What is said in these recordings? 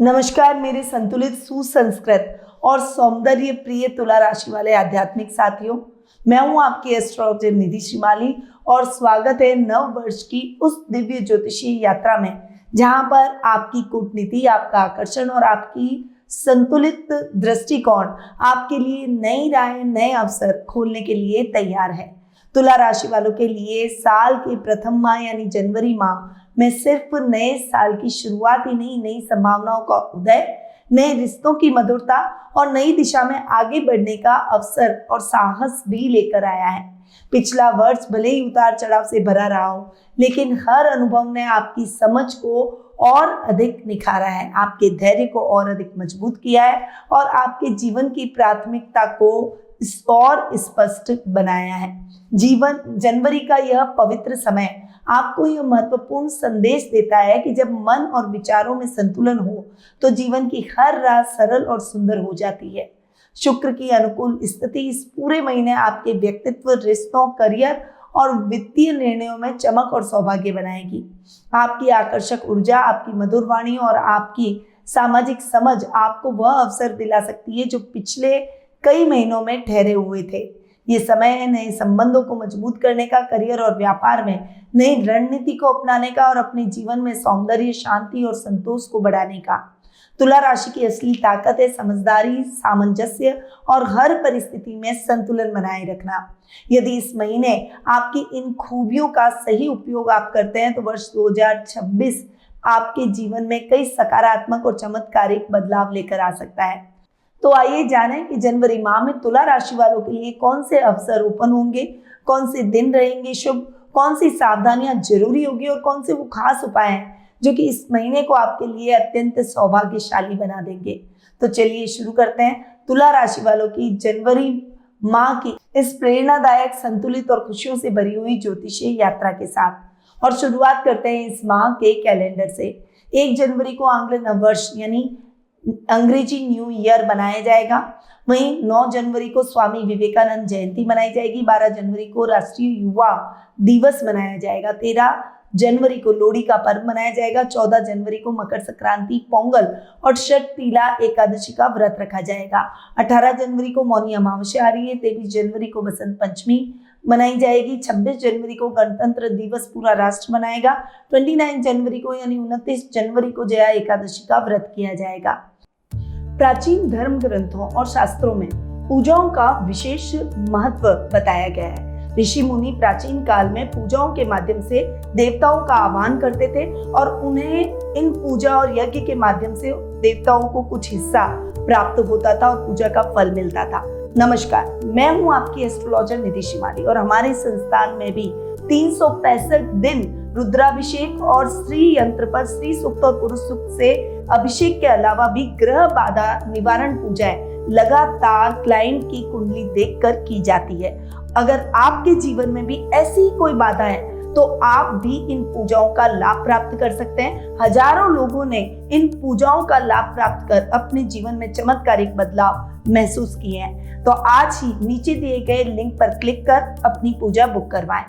नमस्कार मेरे संतुलित, सुसंस्कृत और सौंदर्य प्रिय तुला राशि वाले आध्यात्मिक साथियों। मैं हूं आपकी एस्ट्रोलॉजर निधि श्रीमाली और स्वागत है नव वर्ष की उस दिव्य ज्योतिषीय यात्रा में जहां पर आपकी कूटनीति, आपका आकर्षण और आपकी संतुलित दृष्टिकोण आपके लिए नई राहें, नए अवसर खोलने के लिए तैयार है। तुला राशि वालों के लिए साल के प्रथम माह यानी जनवरी माह में सिर्फ नए साल की शुरुआत ही नहीं, नई संभावनाओं का उदय, नए रिश्तों की मधुरता और नई दिशा में आगे बढ़ने का अवसर और साहस भी लेकर आया है। पिछला वर्ष भले ही उतार चढ़ाव से भरा रहा हो, लेकिन हर अनुभव ने आपकी समझ को और अधिक निखारा है, आपके धैर्य को और अधिक मजबूत किया है और आपके जीवन की प्राथमिकता को और स्पष्ट बनाया है। जनवरी का यह पवित्र समय आपको यह महत्वपूर्ण संदेश देता है कि जब मन और विचारों में संतुलन हो तो जीवन की हर राह सरल और सुंदर हो जाती है। शुक्र की अनुकूल स्थिति इस पूरे महीने आपके व्यक्तित्व, रिश्तों, करियर और वित्तीय निर्णयों में चमक और सौभाग्य बनाएगी। आपकी आकर्षक ऊर्जा, आपकी मधुर वाणी और आपकी सामाजिक समझ आपको वह अवसर दिला सकती है जो पिछले कई महीनों में ठहरे हुए थे। ये समय है नए संबंधों को मजबूत करने का, करियर और व्यापार में नई रणनीति को अपनाने का और अपने जीवन में सौंदर्य, शांति और संतोष को बढ़ाने का। तुला राशि की असली ताकत है समझदारी, सामंजस्य और हर परिस्थिति में संतुलन बनाए रखना। यदि इस महीने आपकी इन खूबियों का सही उपयोग आप करते हैं तो वर्ष 2026 आपके जीवन में कई सकारात्मक और चमत्कारिक बदलाव लेकर आ सकता है। तो आइए जानें कि जनवरी माह में तुला राशि वालों के लिए कौन से अवसर ओपन होंगे, कौन से दिन रहेंगे शुभ, कौन सी सावधानियां जरूरी होगी और कौन से वो खास उपाय हैं जो कि इस महीने को आपके लिए अत्यंत सौभाग्यशाली बना देंगे। तो चलिए शुरू करते हैं तुला राशि वालों की जनवरी माह की इस प्रेरणादायक, संतुलित और खुशियों से भरी हुई ज्योतिषीय यात्रा के साथ। और शुरुआत करते हैं इस माह के कैलेंडर से। 1 जनवरी को आंग्ल नववर्ष यानी अंग्रेजी न्यू ईयर मनाया जाएगा। वहीं 9 जनवरी को स्वामी विवेकानंद जयंती मनाई जाएगी। 12 जनवरी को राष्ट्रीय युवा दिवस मनाया जाएगा। 13 जनवरी को लोहड़ी का पर्व मनाया जाएगा। 14 जनवरी को मकर संक्रांति, पोंगल और षटतिला एकादशी का व्रत रखा जाएगा। 18 जनवरी को मौनी अमावस्या आ रही है। 23 जनवरी को बसंत पंचमी मनाई जाएगी। 26 जनवरी को गणतंत्र दिवस पूरा राष्ट्र मनाएगा। 29 जनवरी को यानी 29 जनवरी को जया एकादशी का व्रत किया जाएगा। प्राचीन धर्म ग्रंथों और शास्त्रों में पूजाओं का विशेष महत्व बताया गया है। ऋषि मुनि प्राचीन काल में पूजाओं के माध्यम से देवताओं का आह्वान करते थे और उन्हें इन पूजा और यज्ञ के माध्यम से देवताओं को कुछ हिस्सा प्राप्त होता था और पूजा का फल मिलता था। नमस्कार, मैं हूं आपकी एस्ट्रोलॉजर निधि श्रीमाली और हमारे संस्थान में भी 365 दिन रुद्राभिषेक और स्त्री यंत्र पर स्त्री सूक्त और पुरुष सूक्त से अभिषेक के अलावा भी ग्रह बाधा निवारण पूजाएं लगातार क्लाइंट की कुंडली देखकर की जाती है। अगर आपके जीवन में भी ऐसी कोई बाधा है तो आप भी इन पूजाओं का लाभ प्राप्त कर सकते हैं। हजारों लोगों ने इन पूजाओं का लाभ प्राप्त कर अपने जीवन में चमत्कारिक बदलाव महसूस किए हैं। तो आज ही नीचे दिए गए लिंक पर क्लिक कर अपनी पूजा बुक करवाएं।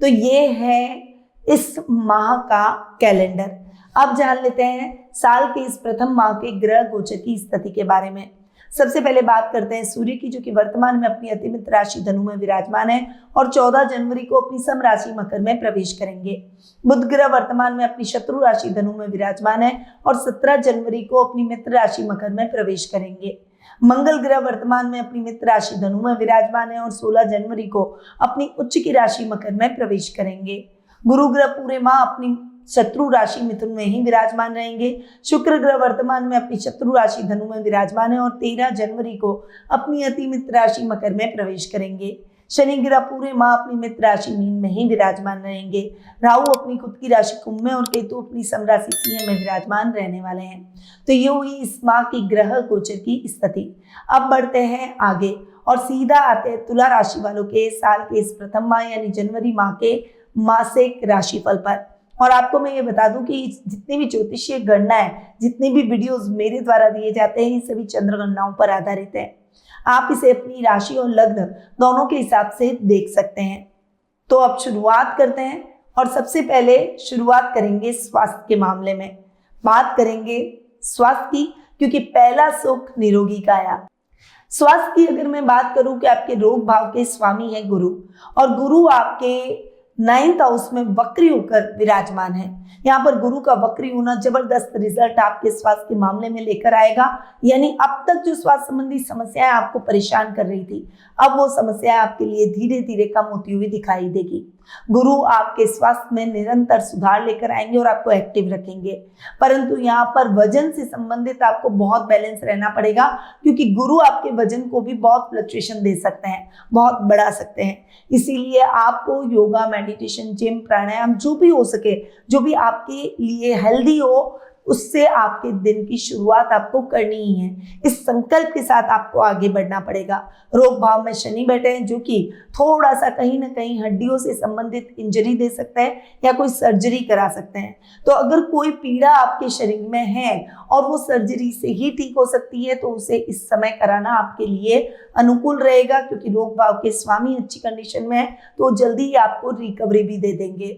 तो ये है इस माह का कैलेंडर। अब जान लेते हैं साल के इस प्रथम माह के ग्रह गोचर की स्थिति के बारे में। सबसे पहले बात करते हैं सूर्य की, जो कि वर्तमान में अपनी अतिमित्र राशि धनु में विराजमान है और 14 जनवरी को अपनी सम राशि मकर में प्रवेश करेंगे। बुध ग्रह वर्तमान में अपनी शत्रु राशि धनु में विराजमान है और 17 जनवरी को अपनी मित्र राशि मकर में प्रवेश करेंगे। मंगल ग्रह वर्तमान में अपनी मित्र राशि धनु में विराजमान है और 16 जनवरी को अपनी उच्च की राशि मकर में प्रवेश करेंगे। गुरु ग्रह पूरे माह अपनी शत्रु राशि मिथुन में ही विराजमान रहेंगे। शुक्र ग्रह वर्तमान में अपनी शत्रु राशि धनु में विराजमान है और 13 जनवरी को अपनी अति मित्र राशि मकर में प्रवेश करेंगे। शनि ग्रह पूरे माह अपनी मित्र राशि मीन में ही विराजमान रहेंगे। राहु अपनी खुद की राशि कुंभ में और केतु अपनी सम राशि सिंह में विराजमान रहने वाले हैं। तो ये हुई इस माह की ग्रह गोचर की स्थिति। अब बढ़ते हैं आगे और सीधा आते हैं तुला राशि वालों के साल के इस प्रथम माह यानी जनवरी माह के मासिक राशिफल पर। और आपको मैं ये बता दूं कि जितनी भी ज्योतिषीय गणना है, जितनी भी वीडियोस मेरे द्वारा दिए जाते हैं, ये सभी चंद्र गणनाओं पर आधारित है। आप इसे अपनी राशि और लग्न दोनों के हिसाब से देख सकते हैं। तो अब शुरुआत करते हैं और सबसे पहले शुरुआत करेंगे स्वास्थ्य के मामले में। बात करेंगे स्वास्थ्य की, क्योंकि पहला सुख निरोगी काया। स्वास्थ्य की अगर मैं बात करूं कि आपके रोग भाव के स्वामी है गुरु, और गुरु आपके 9th हाउस में वक्री होकर विराजमान है। यहाँ पर गुरु का वक्री होना जबरदस्त रिजल्ट आपके स्वास्थ्य के मामले में लेकर आएगा। यानी अब तक जो स्वास्थ्य संबंधी समस्याएं आपको परेशान कर रही थी, अब वो समस्याएं आपके लिए धीरे धीरे कम होती हुई दिखाई देगी। गुरु आपके स्वास्थ्य में निरंतर सुधार लेकर आएंगे और आपको एक्टिव रखेंगे। परंतु यहाँ पर वजन से संबंधित आपको बहुत बैलेंस रहना पड़ेगा, क्योंकि गुरु आपके वजन को भी बहुत फ्लक्चुएशन दे सकते हैं, बहुत बढ़ा सकते हैं। इसीलिए आपको योगा, मेडिटेशन, जिम, प्राणायाम जो भी हो सके, जो भी आपके लिए हेल्दी हो, उससे आपके दिन की शुरुआत आपको करनी ही है। इस संकल्प के साथ आपको आगे बढ़ना पड़ेगा। रोग भाव में शनि बैठे हैं, जो कि थोड़ा सा कहीं ना कहीं हड्डियों से संबंधित इंजरी दे सकता है या कोई सर्जरी करा सकते हैं। तो अगर कोई पीड़ा आपके शरीर में है और वो सर्जरी से ही ठीक हो सकती है, तो उसे इस समय कराना आपके लिए अनुकूल रहेगा, क्योंकि रोग भाव के स्वामी अच्छी कंडीशन में है, तो जल्दी ही आपको रिकवरी भी दे देंगे।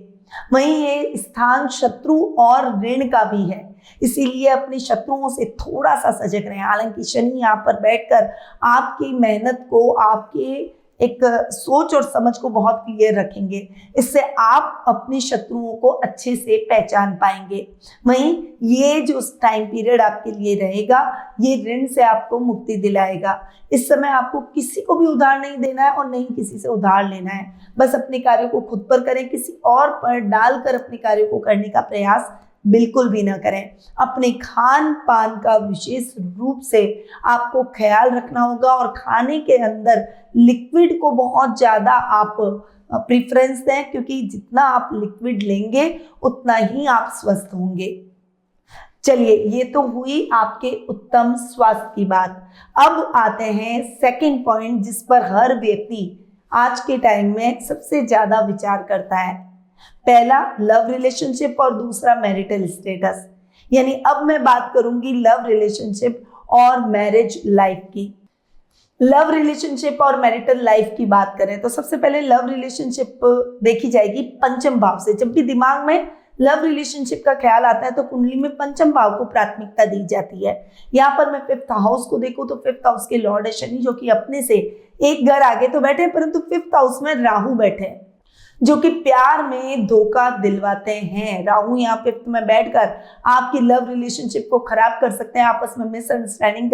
वहीं ये स्थान शत्रु और ऋण का भी है, इसीलिए अपने शत्रुओं से थोड़ा सा सजग रहें। हालांकि शनि यहाँ पर बैठकर आपकी मेहनत को, आपके एक सोच और समझ को बहुत क्लियर रखेंगे। इससे आप अपने शत्रुओं को अच्छे से पहचान पाएंगे। वहीं ये जो टाइम पीरियड आपके लिए रहेगा, ये ऋण से आपको मुक्ति दिलाएगा। इस समय आपको किसी को भी उधार नहीं देना है और नहीं किसी से उधार लेना है। बस अपने कार्यों को खुद पर करें, किसी और पर डालकर अपने कार्यों को करने का प्रयास बिल्कुल भी ना करें। अपने खान पान का विशेष रूप से आपको ख्याल रखना होगा, और खाने के अंदर लिक्विड को बहुत ज़्यादा आप प्रेफरेंस दें, क्योंकि जितना आप लिक्विड लेंगे उतना ही आप स्वस्थ होंगे। चलिए, ये तो हुई आपके उत्तम स्वास्थ्य की बात। अब आते हैं सेकंड पॉइंट, जिस पर हर व्यक्ति आज के टाइम में सबसे ज्यादा विचार करता है। पहला लव रिलेशनशिप और दूसरा मैरिटल स्टेटस। यानी अब मैं बात करूंगी लव रिलेशनशिप और मैरिज लाइफ की। लव रिलेशनशिप और मैरिटल लाइफ की बात करें तो सबसे पहले लव रिलेशनशिप देखी जाएगी पंचम भाव से। जब भी दिमाग में लव रिलेशनशिप का ख्याल आता है तो कुंडली में पंचम भाव को प्राथमिकता दी जाती है। यहाँ पर मैं 5th हाउस को देखूं तो 5th हाउस के लॉर्ड है शनि, जो कि अपने से एक घर आगे तो बैठे, परंतु 5th हाउस में राहु बैठे हैं, जो कि प्यार में धोखा दिलवाते हैं। राहु यहाँ 5th में बैठकर आपकी लव रिलेशनशिप को खराब कर सकते हैं, आपस में मिसअंडरस्टैंडिंग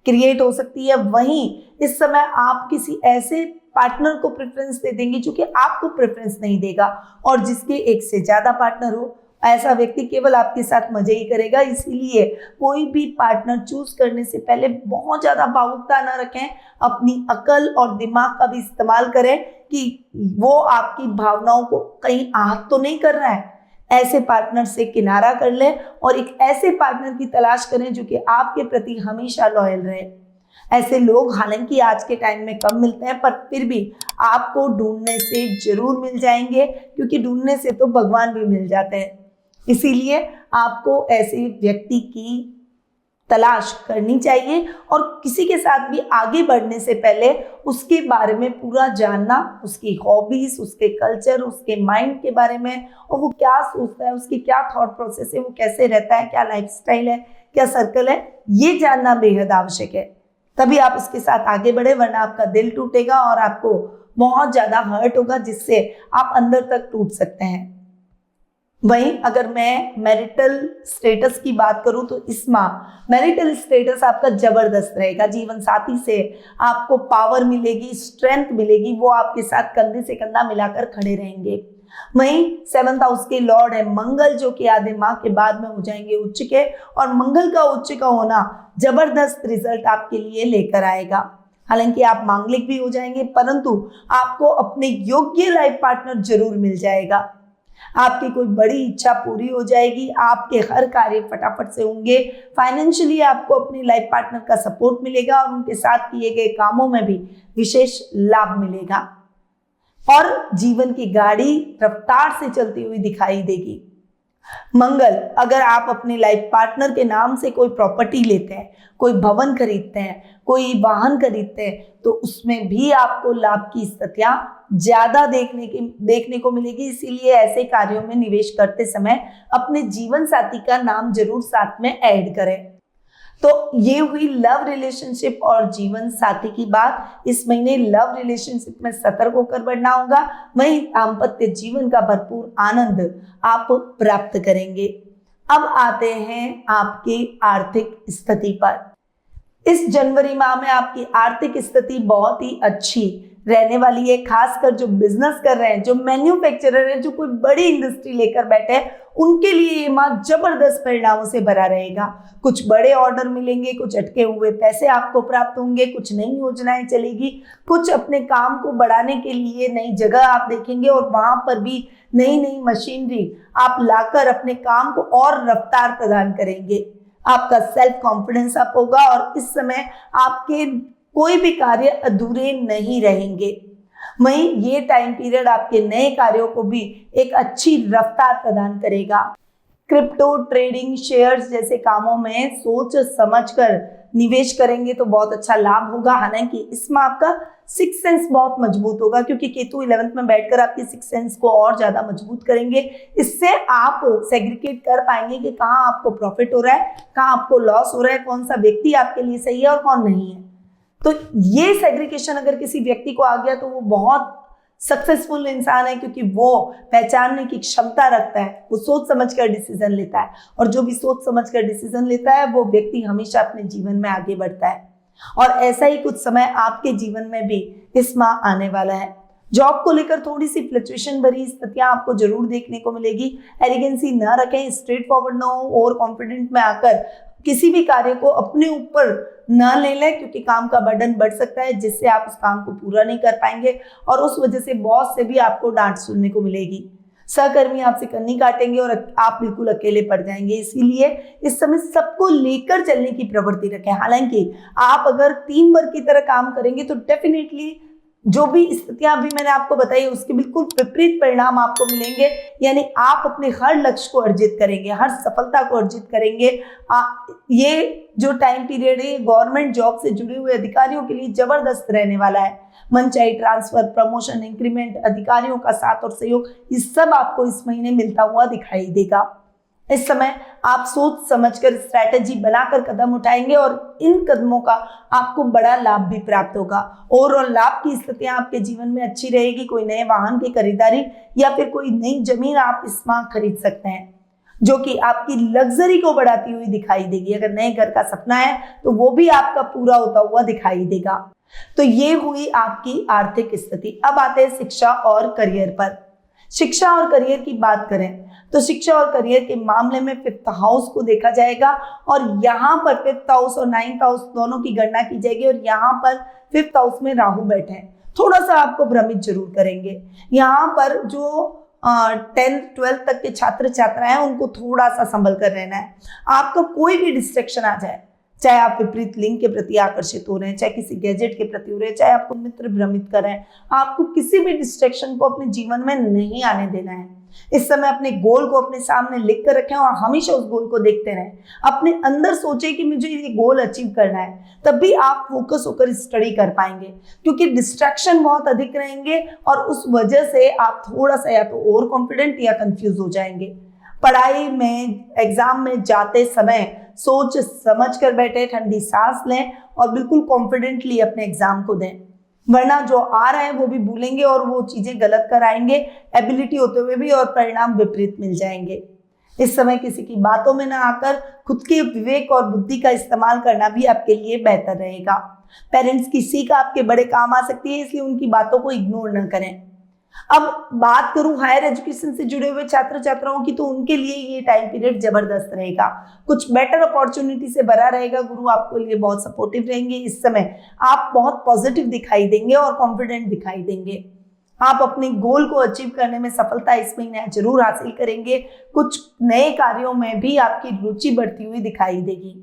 क्रिएट हो सकती है। वहीं इस समय आप किसी ऐसे पार्टनर को प्रेफरेंस दे देंगे जो कि आपको प्रेफरेंस नहीं देगा, और जिसके एक से ज्यादा पार्टनर हो, ऐसा व्यक्ति केवल आपके साथ मजे ही करेगा। इसीलिए कोई भी पार्टनर चूज करने से पहले बहुत ज्यादा भावुकता न रखें, अपनी अकल और दिमाग का भी इस्तेमाल करें कि वो आपकी भावनाओं को कहीं आहत तो नहीं कर रहा है। ऐसे पार्टनर से किनारा कर लें और एक ऐसे पार्टनर की तलाश करें जो कि आपके प्रति हमेशा लॉयल रहे। ऐसे लोग हालांकि आज के टाइम में कम मिलते हैं, पर फिर भी आपको ढूंढने से जरूर मिल जाएंगे, क्योंकि ढूंढने से तो भगवान भी मिल जाते हैं। इसीलिए आपको ऐसे व्यक्ति की तलाश करनी चाहिए, और किसी के साथ भी आगे बढ़ने से पहले उसके बारे में पूरा जानना, उसकी हॉबीज, उसके कल्चर, उसके माइंड के बारे में, और वो क्या सोचता है, उसकी क्या थॉट प्रोसेस है, वो कैसे रहता है, क्या लाइफस्टाइल है, क्या सर्कल है, ये जानना बेहद आवश्यक है। तभी आप उसके साथ आगे बढ़े, वरना आपका दिल टूटेगा और आपको बहुत ज्यादा हर्ट होगा, जिससे आप अंदर तक टूट सकते हैं। वहीं अगर मैं मैरिटल स्टेटस की बात करूं तो इस माह मैरिटल स्टेटस आपका जबरदस्त रहेगा। जीवन साथी से आपको पावर मिलेगी, स्ट्रेंथ मिलेगी, वो आपके साथ कंधे से कंधा मिलाकर खड़े रहेंगे। वहीं 7th हाउस के लॉर्ड है मंगल, जो कि आधे माह के बाद में हो जाएंगे उच्च के, और मंगल का उच्च का होना जबरदस्त रिजल्ट आपके लिए लेकर आएगा। हालांकि आप मांगलिक भी हो जाएंगे, परंतु आपको अपने योग्य लाइफ पार्टनर जरूर मिल जाएगा। आपकी कोई बड़ी इच्छा पूरी हो जाएगी, आपके हर कार्य फटाफट से होंगे। फाइनेंशियली आपको अपने लाइफ पार्टनर का सपोर्ट मिलेगा और उनके साथ किए गए कामों में भी विशेष लाभ मिलेगा, और जीवन की गाड़ी रफ्तार से चलती हुई दिखाई देगी। मंगल, अगर आप अपने लाइफ पार्टनर के नाम से कोई प्रॉपर्टी लेते हैं, कोई भवन खरीदते हैं, कोई वाहन खरीदते हैं, तो उसमें भी आपको लाभ की स्थितियां ज्यादा देखने को मिलेगी। इसीलिए ऐसे कार्यों में निवेश करते समय अपने जीवन साथी का नाम जरूर साथ में ऐड करें। तो ये हुई लव रिलेशनशिप और जीवन साथी की बात। इस महीने लव रिलेशनशिप में सतर्क होकर बढ़ना होगा, वहीं दाम्पत्य जीवन का भरपूर आनंद आप प्राप्त करेंगे। अब आते हैं आपकी आर्थिक स्थिति पर। इस जनवरी माह में आपकी आर्थिक स्थिति बहुत ही अच्छी रहने वाली है। खासकर जो बिजनेस कर रहे हैं, जो मैन्युफैक्चरर है, जो कोई बड़ी इंडस्ट्री लेकर बैठे हैं, उनके लिए ये माह जबरदस्त परिणामों से भरा रहेगा। कुछ बड़े ऑर्डर मिलेंगे, कुछ अटके हुए पैसे आपको प्राप्त होंगे, कुछ नई योजनाएं चलेगी, कुछ अपने काम को बढ़ाने के लिए नई जगह आप देखेंगे और वहां पर भी नई नई मशीनरी आप लाकर अपने काम को और रफ्तार प्रदान करेंगे। आपका सेल्फ कॉन्फिडेंस अप होगा और इस समय आपके कोई भी कार्य अधूरे नहीं रहेंगे। वहीं ये टाइम पीरियड आपके नए कार्यों को भी एक अच्छी रफ्तार प्रदान करेगा। क्रिप्टो ट्रेडिंग, शेयर्स जैसे कामों में सोच समझकर निवेश करेंगे तो बहुत अच्छा लाभ होगा। हालांकि इसमें आपका सिक्स सेंस बहुत मजबूत होगा, क्योंकि केतु 11th में बैठकर आपके सिक्स सेंस को और ज्यादा मजबूत करेंगे। इससे आप सेग्रीगेट कर पाएंगे कि कहाँ आपको प्रॉफिट हो रहा है, कहाँ आपको लॉस हो रहा है, कौन सा व्यक्ति आपके लिए सही है और कौन नहीं है। तो ये सेग्रीगेशन अगर किसी व्यक्ति को आ गया तो वो बहुत सक्सेसफुल इंसान है, क्योंकि वो पहचानने की क्षमता रखता है, वो सोच समझकर डिसीजन लेता है, और जो भी सोच समझकर डिसीजन लेता है वो व्यक्ति हमेशा अपने जीवन में आगे बढ़ता है। और ऐसा ही कुछ समय आपके जीवन में भी इस माह आने वाला है। जॉब को लेकर थोड़ी सी फ्लक्चुएशन भरी स्थितियां आपको जरूर देखने को मिलेगी। एरोगेंसी ना रखें, स्ट्रेट फॉरवर्ड ना हो, ओवर कॉन्फिडेंट में आकर किसी भी कार्य को अपने ऊपर न ले लें, क्योंकि काम का बर्डन बढ़ सकता है, जिससे आप उस काम को पूरा नहीं कर पाएंगे और उस वजह से बॉस से भी आपको डांट सुनने को मिलेगी। सहकर्मी आपसे कन्नी काटेंगे और आप बिल्कुल अकेले पड़ जाएंगे। इसीलिए इस समय सबको लेकर चलने की प्रवृत्ति रखें। हालांकि आप अगर टीम वर्क की तरह काम करेंगे तो डेफिनेटली जो भी स्थितियां अभी मैंने आपको बताई उसके बिल्कुल विपरीत परिणाम आपको मिलेंगे। यानी आप अपने हर लक्ष्य को अर्जित करेंगे, हर सफलता को अर्जित करेंगे। ये जो टाइम पीरियड है गवर्नमेंट जॉब से जुड़े हुए अधिकारियों के लिए जबरदस्त रहने वाला है। मनचाही ट्रांसफर, प्रमोशन, इंक्रीमेंट, अधिकारियों का साथ और सहयोग, ये सब आपको इस महीने मिलता हुआ दिखाई देगा। इस समय आप सोच समझकर स्ट्रैटेजी बनाकर कदम उठाएंगे और इन कदमों का आपको बड़ा लाभ भी प्राप्त होगा। ओवरऑल लाभ की स्थितियां आपके जीवन में अच्छी रहेगी। कोई नए वाहन की खरीदारी या फिर कोई नई जमीन आप इस माह खरीद सकते हैं, जो कि आपकी लग्जरी को बढ़ाती हुई दिखाई देगी। अगर नए घर का सपना है तो वो भी आपका पूरा होता हुआ दिखाई देगा। तो ये हुई आपकी आर्थिक स्थिति। अब आते हैं शिक्षा और करियर पर। शिक्षा और करियर की बात करें तो शिक्षा और करियर के मामले में 5th हाउस को देखा जाएगा और यहाँ पर 5th हाउस और 9th हाउस दोनों की गणना की जाएगी। और यहाँ पर 5th हाउस में राहु बैठे हैं, थोड़ा सा आपको भ्रमित जरूर करेंगे। यहाँ पर जो 10th 12th तक के छात्र छात्राएं उनको थोड़ा सा संभल कर रहना है। आपको कोई भी डिस्ट्रैक्शन आ जाए, चाहे आप विपरीत लिंग के प्रति आकर्षित हो रहे हैं, चाहे किसी गैजेट के प्रति हो रहे हैं, चाहे आपको मित्र भ्रमित कर रहे हैं, आपको किसी भी डिस्ट्रैक्शन को अपने जीवन में नहीं आने देना है। इस समय अपने गोल को अपने सामने लिख कर रखें और हमेशा उस गोल को देखते रहें। अपने अंदर सोचें कि मुझे ये गोल अचीव करना है, तब भी आप फोकस होकर स्टडी कर पाएंगे, क्योंकि डिस्ट्रैक्शन बहुत अधिक रहेंगे और उस वजह से आप थोड़ा सा या तो ओवर कॉन्फिडेंट या कंफ्यूज हो जाएंगे। पढ़ाई में, एग्जाम में जाते समय सोच समझ कर बैठे, ठंडी सांस लें और बिल्कुल कॉन्फिडेंटली अपने एग्जाम को दें, वरना जो आ रहा है वो भी भूलेंगे और वो चीजें गलत कर आएंगे, एबिलिटी होते हुए भी, और परिणाम विपरीत मिल जाएंगे। इस समय किसी की बातों में ना आकर खुद के विवेक और बुद्धि का इस्तेमाल करना भी आपके लिए बेहतर रहेगा। पेरेंट्स की सीख आपके बड़े काम आ सकती है, इसलिए उनकी बातों को इग्नोर न करें। अब बात करूं हायर एजुकेशन से जुड़े हुए छात्र छात्राओं की, तो उनके लिए ये टाइम पीरियड जबरदस्त रहेगा, कुछ बेटर अपॉर्चुनिटी से भरा रहेगा। गुरु आपके लिए बहुत सपोर्टिव रहेंगे। इस समय आप बहुत पॉजिटिव दिखाई देंगे और कॉन्फिडेंट दिखाई देंगे। आप अपने गोल को अचीव करने में सफलता इस महीने जरूर हासिल करेंगे। कुछ नए कार्यों में भी आपकी रुचि बढ़ती हुई दिखाई देगी।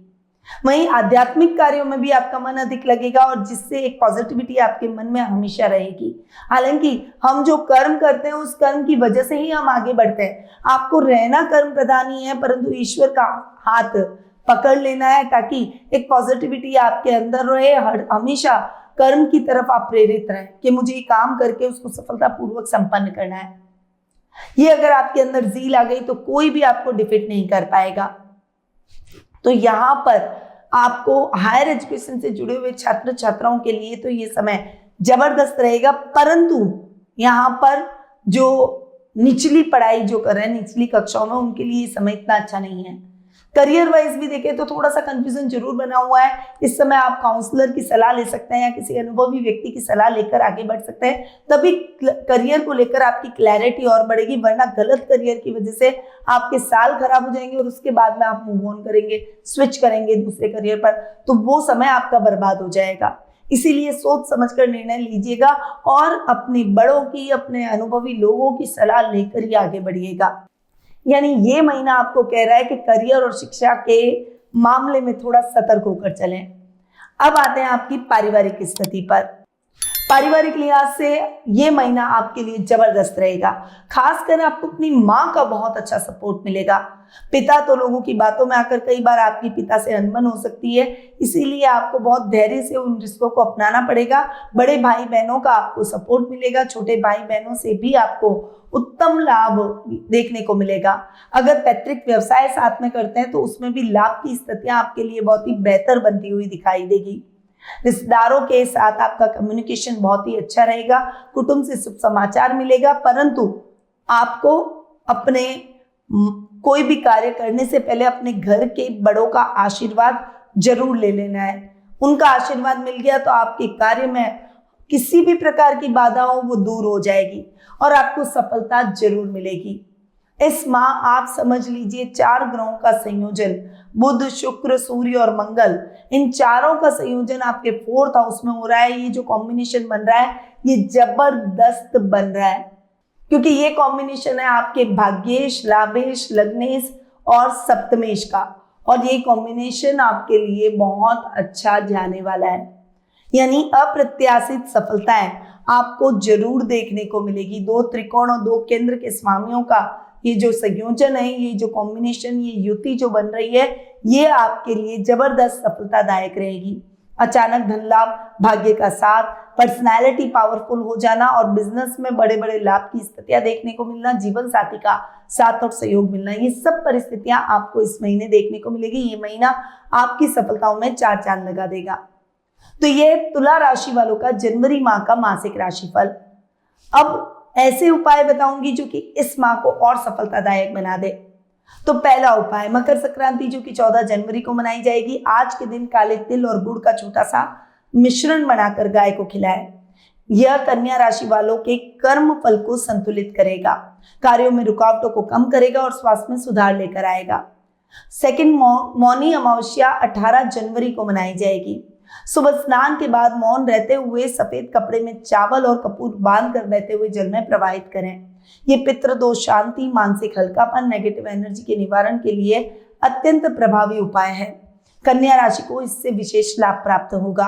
वहीं आध्यात्मिक कार्यों में भी आपका मन अधिक लगेगा और जिससे एक पॉजिटिविटी आपके मन में हमेशा रहेगी। हालांकि हम जो कर्म करते हैं उस कर्म की वजह से ही हम आगे बढ़ते हैं। आपको रहना कर्म प्रधान ही है, परंतु ईश्वर का हाथ पकड़ लेना है ताकि एक पॉजिटिविटी आपके अंदर रहे। हमेशा कर्म की तरफ आप प्रेरित रहें कि मुझे ये काम करके उसको सफलतापूर्वक संपन्न करना है। ये अगर आपके अंदर जील आ गई तो कोई भी आपको डिफीट नहीं कर पाएगा। तो यहाँ पर आपको हायर एजुकेशन से जुड़े हुए छात्र छात्राओं के लिए तो ये समय जबरदस्त रहेगा, परंतु यहाँ पर जो निचली पढ़ाई जो कर रहे हैं निचली कक्षाओं में उनके लिए ये समय इतना अच्छा नहीं है। करियर वाइज भी देखें तो थोड़ा सा कंफ्यूजन जरूर बना हुआ है। इस समय आप काउंसलर की सलाह ले सकते हैं या किसी अनुभवी व्यक्ति की सलाह लेकर आगे बढ़ सकते हैं, तभी करियर को लेकर आपकी क्लैरिटी और बढ़ेगी। वरना गलत करियर की वजह से आपके साल खराब हो जाएंगे और उसके बाद में आप मूव ऑन करेंगे, स्विच करेंगे दूसरे करियर पर, तो वो समय आपका बर्बाद हो जाएगा। इसीलिए सोच समझकर निर्णय लीजिएगा और अपने बड़ों की, अपने अनुभवी लोगों की सलाह लेकर ही आगे बढ़िएगा। यानी ये महीना आपको कह रहा है कि करियर और शिक्षा के मामले में थोड़ा सतर्क होकर चलें। अब आते हैं आपकी पारिवारिक स्थिति पर। पारिवारिक लिहाज से ये महीना आपके लिए जबरदस्त रहेगा। खासकर आपको अपनी माँ का बहुत अच्छा सपोर्ट मिलेगा। पिता तो लोगों की बातों में आकर कई बार आपकी पिता से अनबन हो सकती है, इसीलिए आपको बहुत धैर्य से उन रिश्तों को अपनाना पड़ेगा। बड़े भाई बहनों का आपको सपोर्ट मिलेगा, छोटे भाई बहनों से भी आपको उत्तम लाभ देखने को मिलेगा। अगर पैतृक व्यवसाय साथ में करते हैं तो उसमें भी लाभ की स्थितियां आपके लिए बहुत ही बेहतर बनती हुई दिखाई देगी। रिश्तेदारों के साथ आपका कम्युनिकेशन बहुत ही अच्छा रहेगा। कुटुंब से शुभ समाचार मिलेगा, परंतु आपको अपने कोई भी कार्य करने से पहले अपने घर के बड़ों का आशीर्वाद जरूर ले लेना है। उनका आशीर्वाद मिल गया तो आपके कार्य में किसी भी प्रकार की बाधा हो वो दूर हो जाएगी और आपको सफलता जरूर मिलेगी। इस माह आप समझ लीजिए 4 ग्रहों का संयोजन, बुध, शुक्र, सूर्य और मंगल, इन चारों का संयोजन आपके 4th हाउस में हो रहा है। ये जो कॉम्बिनेशन बन रहा है ये जबरदस्त बन रहा है, क्योंकि ये कॉम्बिनेशन है आपके भाग्येश, लाभेश, लग्नेश और सप्तमेश का, और ये कॉम्बिनेशन आपके लिए बहुत अच्छा जाने वाला है। यानी अप्रत्याशित सफलताएं आपको जरूर देखने को मिलेगी। 2 त्रिकोण और 2 केंद्र के स्वामियों का ये जो संयोजन है, ये जो कॉम्बिनेशन, ये युति जो बन रही है, ये आपके लिए जबरदस्त सफलतादायक रहेगी। अचानक धन लाभ, भाग्य का साथ, पर्सनालिटी पावरफुल हो जाना और बिजनेस में बड़े बड़े लाभ की स्थितियां देखने को मिलना, जीवन साथी का साथ और सहयोग मिलना, ये सब परिस्थितियां आपको इस महीने देखने को मिलेगी। ये महीना आपकी सफलताओं में 4 चांद लगा देगा। तो ये तुला राशि वालों का जनवरी माह का मासिक राशिफल। अब ऐसे उपाय बताऊंगी जो कि इस माह को और सफलतादायक बना दे। तो पहला उपाय, मकर संक्रांति जो कि 14 जनवरी को मनाई जाएगी, आज के दिन काले तिल और गुड़ का छोटा सा मिश्रण बनाकर गाय को खिलाएं। यह कन्या राशि वालों के कर्म फल को संतुलित करेगा, कार्यों में रुकावटों को कम करेगा और स्वास्थ्य में सुधार लेकर आएगा। सेकंड, मौनी अमावस्या 18 जनवरी को मनाई जाएगी। सुबह स्नान के बाद मौन रहते हुए सफेद कपड़े में चावल और कपूर बांध कर बहते हुए जल में प्रवाहित करें। ये पितृदोष शांति, मानसिक हल्कापन, नेगेटिव एनर्जी के निवारण के लिए अत्यंत प्रभावी उपाय है। कन्या राशि को इससे विशेष लाभ प्राप्त होगा।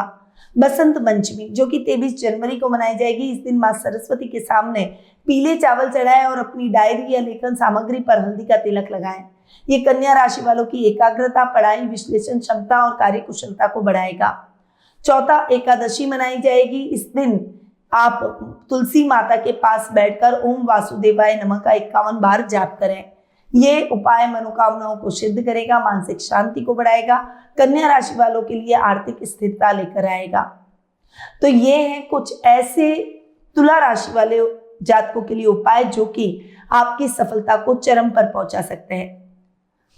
बसंत पंचमी जो कि 23 जनवरी को मनाई जाएगी, इस दिन मां सरस्वती के सामने पीले चावल चढ़ाएं और अपनी डायरी या लेखन सामग्री पर हल्दी का तिलक लगाएं। ये कन्या राशि वालों की एकाग्रता, पढ़ाई, विश्लेषण क्षमता और कार्यकुशलता को बढ़ाएगा। चौथा, एकादशी मनाई जाएगी। इस दिन आप तुलसी माता के पास बैठकर ओम वासुदेवाय नमः का 51 बार जाप करें। ये उपाय मनोकामनाओं को सिद्ध करेगा, मानसिक शांति को बढ़ाएगा, कन्या राशि वालों के लिए आर्थिक स्थिरता लेकर आएगा। तो ये हैं कुछ ऐसे तुला राशि वाले जातकों के लिए उपाय जो कि आपकी सफलता को चरम पर पहुंचा सकते हैं।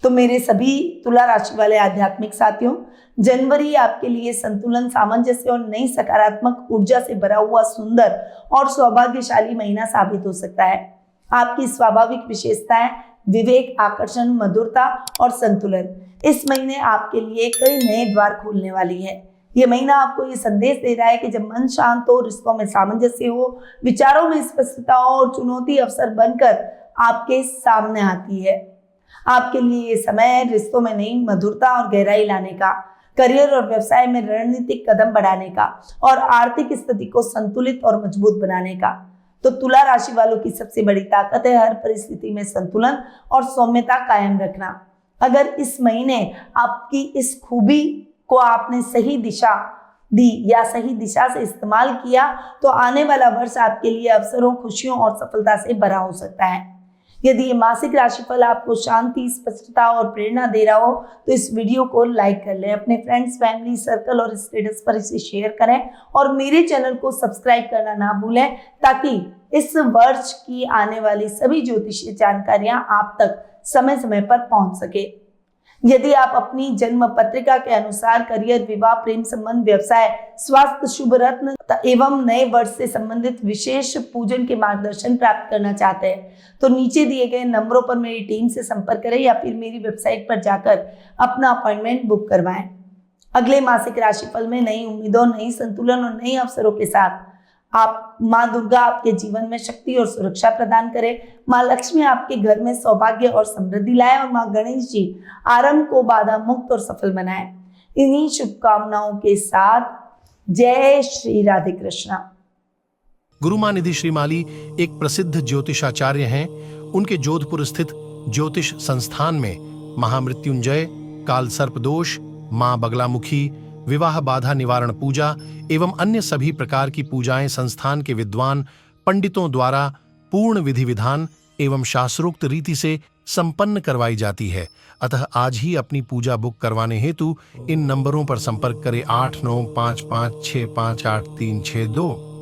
तो मेरे सभी तुला राशि वाले आध्यात्मिक साथियों, जनवरी आपके लिए संतुलन, सामंजस्य और नई सकारात्मक ऊर्जा से भरा हुआ सुंदर और सौभाग्यशाली महीना साबित हो सकता है। आपकी स्वाभाविक विशेषताएं विवेक, आकर्षण, मधुरता और संतुलन इस महीने आपके लिए कई नए द्वार खोलने वाली है। ये महीना आपको ये संदेश दे रहा है कि जब मन शांत हो, रिश्तों में सामंजस्य हो, विचारों में स्पष्टता हो और चुनौती अवसर बनकर आपके सामने आती है। आपके लिए ये समय है रिश्तों में नई मधुरता और गहराई लाने का, करियर और व्यवसाय में रणनीतिक कदम बढ़ाने का और आर्थिक स्थिति को संतुलित और मजबूत बनाने का। तो तुला राशि वालों की सबसे बड़ी ताकत है हर परिस्थिति में संतुलन और सौम्यता कायम रखना। अगर इस महीने आपकी इस खूबी को आपने सही दिशा दी या सही दिशा से इस्तेमाल किया तो आने वाला वर्ष आपके लिए अवसरों, खुशियों और सफलता से भरा हो सकता है। यदि ये मासिक राशिफल आपको शांति, स्पष्टता और प्रेरणा दे रहा हो तो इस वीडियो को लाइक कर लें, अपने फ्रेंड्स, फैमिली सर्कल और स्टेटस पर इसे शेयर करें और मेरे चैनल को सब्सक्राइब करना ना भूलें ताकि इस वर्ष की आने वाली सभी ज्योतिषीय जानकारियां आप तक समय समय पर पहुंच सके। यदि आप अपनी जन्म पत्रिका के अनुसार करियर, विवाह, प्रेम संबंध, व्यवसाय, स्वास्थ्य, शुभ रत्न एवं नए वर्ष से संबंधित विशेष पूजन के मार्गदर्शन प्राप्त करना चाहते हैं तो नीचे दिए गए नंबरों पर मेरी टीम से संपर्क करें या फिर मेरी वेबसाइट पर जाकर अपना अपॉइंटमेंट बुक करवाएं। अगले मासिक राशिफल में नई उम्मीदों, नई संतुलन और नए अवसरों के साथ आप माँ दुर्गा आपके जीवन में शक्ति और सुरक्षा प्रदान करें, माँ लक्ष्मी आपके घर में सौभाग्य और समृद्धि लाए और माँ गणेश जी आरंभ को बाधा मुक्त और सफल बनाए। इन्हीं शुभकामनाओं के साथ जय श्री राधे कृष्णा। गुरु माँ निधि श्रीमाली एक प्रसिद्ध ज्योतिषाचार्य हैं। उनके जोधपुर स्थित ज्योतिष संस्थान में महामृत्युंजय, काल सर्प दोष, माँ बगलामुखी, विवाह बाधा निवारण पूजा एवं अन्य सभी प्रकार की पूजाएं संस्थान के विद्वान पंडितों द्वारा पूर्ण विधि विधान एवं शास्त्रोक्त रीति से संपन्न करवाई जाती है। अतः आज ही अपनी पूजा बुक करवाने हेतु इन नंबरों पर संपर्क करें 8955658362।